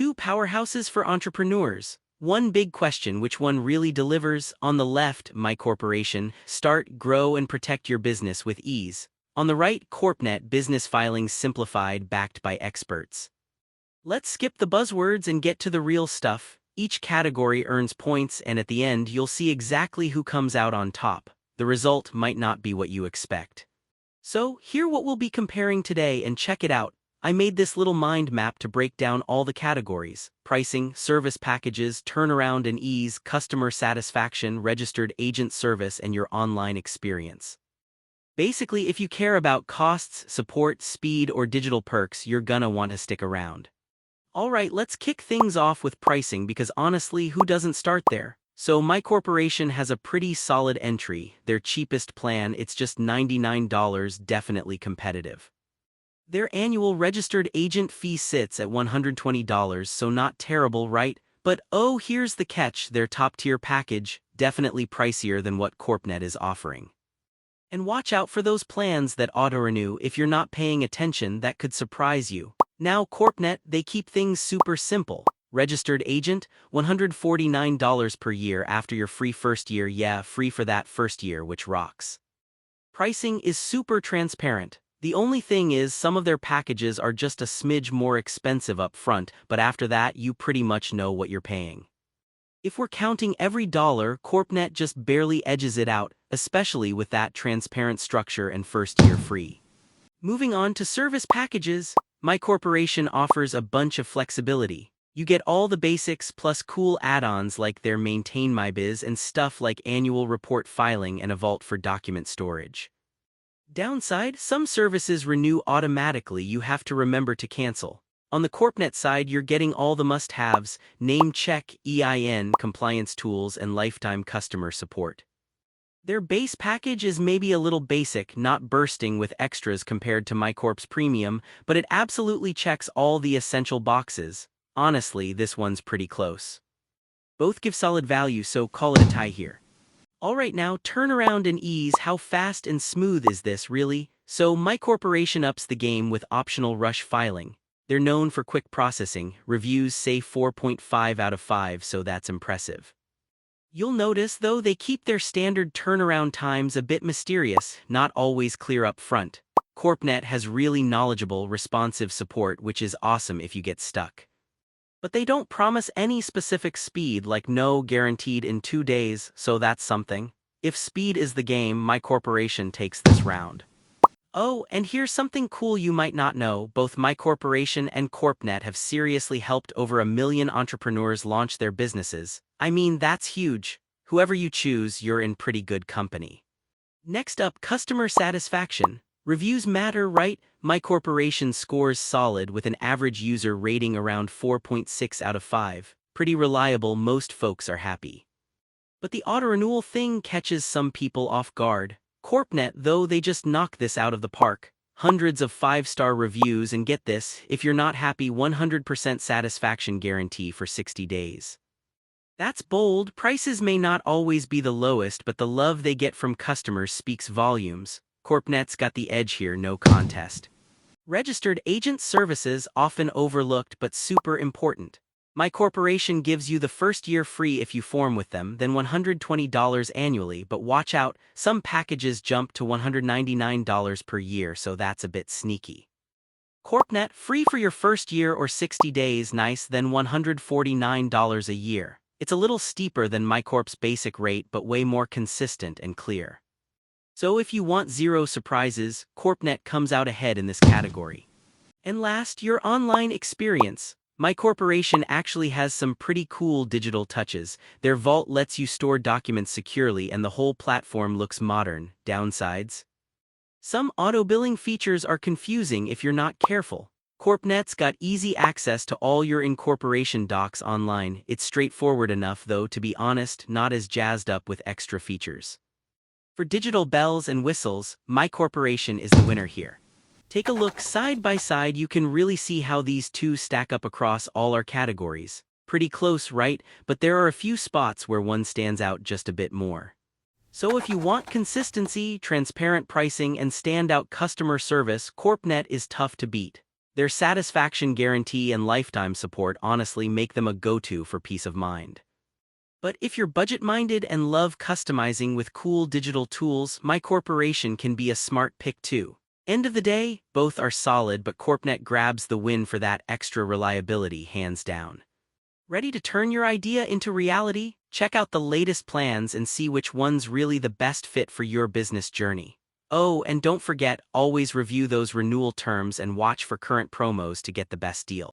Two powerhouses for entrepreneurs. One big question: which one really delivers? On the left, MyCorporation, start, grow, and protect your business with ease. On the right, CorpNet, business filings simplified, backed by experts. Let's skip the buzzwords and get to the real stuff. Each category earns points, and at the end, you'll see exactly who comes out on top. The result might not be what you expect. So, here what we'll be comparing today, and check it out. I made this little mind map to break down all the categories: pricing, service packages, turnaround and ease, customer satisfaction, registered agent service, and your online experience. Basically, if you care about costs, support, speed, or digital perks, you're gonna want to stick around. Alright, let's kick things off with pricing, because honestly, who doesn't start there? So MyCorporation has a pretty solid entry. Their cheapest plan, it's just $99, definitely competitive. Their annual registered agent fee sits at $120, so not terrible, right? But oh, here's the catch: their top-tier package, definitely pricier than what CorpNet is offering. And watch out for those plans that auto-renew. If you're not paying attention, that could surprise you. Now CorpNet, they keep things super simple. Registered agent, $149 per year after your free first year. Yeah, free for that first year, which rocks. Pricing is super transparent. The only thing is, some of their packages are just a smidge more expensive up front, but after that you pretty much know what you're paying. If we're counting every dollar, CorpNet just barely edges it out, especially with that transparent structure and first year free. Moving on to service packages, MyCorporation offers a bunch of flexibility. You get all the basics plus cool add-ons like their Maintain My Biz and stuff like annual report filing and a vault for document storage. Downside: some services renew automatically, you have to remember to cancel. On the CorpNet side, you're getting all the must-haves: name check, EIN, compliance tools, and lifetime customer support. Their base package is maybe a little basic, not bursting with extras compared to MyCorp's premium, but it absolutely checks all the essential boxes. Honestly, this one's pretty close. Both give solid value, so call it a tie here. Alright, now turnaround and ease. How fast and smooth is this, really? So MyCorporation ups the game with optional rush filing. They're known for quick processing. Reviews say 4.5 out of 5, so that's impressive. You'll notice, though, they keep their standard turnaround times a bit mysterious, not always clear up front. CorpNet has really knowledgeable, responsive support, which is awesome if you get stuck. But they don't promise any specific speed, like no guaranteed in 2 days, so that's something. If speed is the game, MyCorporation takes this round. Oh, and here's something cool you might not know: both MyCorporation and CorpNet have seriously helped over 1 million entrepreneurs launch their businesses. I mean, that's huge. Whoever you choose, you're in pretty good company. Next up, customer satisfaction. Reviews matter, right? MyCorporation scores solid with an average user rating around 4.6 out of 5. Pretty reliable, most folks are happy. But the auto-renewal thing catches some people off guard. CorpNet, though, they just knock this out of the park. Hundreds of 5-star reviews, and get this: if you're not happy, 100% satisfaction guarantee for 60 days. That's bold. Prices may not always be the lowest, but the love they get from customers speaks volumes. CorpNet's got the edge here, no contest. Registered agent services, often overlooked but super important. MyCorporation gives you the first year free if you form with them, then $120 annually, but watch out, some packages jump to $199 per year, so that's a bit sneaky. CorpNet, free for your first year or 60 days, nice, then $149 a year. It's a little steeper than MyCorp's basic rate, but way more consistent and clear. So if you want zero surprises, CorpNet comes out ahead in this category. And last, your online experience. MyCorporation actually has some pretty cool digital touches. Their vault lets you store documents securely, and the whole platform looks modern. Downsides: some auto-billing features are confusing if you're not careful. CorpNet's got easy access to all your incorporation docs online. It's straightforward enough, though, to be honest, not as jazzed up with extra features. For digital bells and whistles, MyCorporation is the winner here. Take a look side by side, you can really see how these two stack up across all our categories. Pretty close, right? But there are a few spots where one stands out just a bit more. So if you want consistency, transparent pricing, and standout customer service, CorpNet is tough to beat. Their satisfaction guarantee and lifetime support honestly make them a go-to for peace of mind. But if you're budget-minded and love customizing with cool digital tools, MyCorporation can be a smart pick too. End of the day, both are solid, but CorpNet grabs the win for that extra reliability hands down. Ready to turn your idea into reality? Check out the latest plans and see which one's really the best fit for your business journey. Oh, and don't forget, always review those renewal terms and watch for current promos to get the best deal.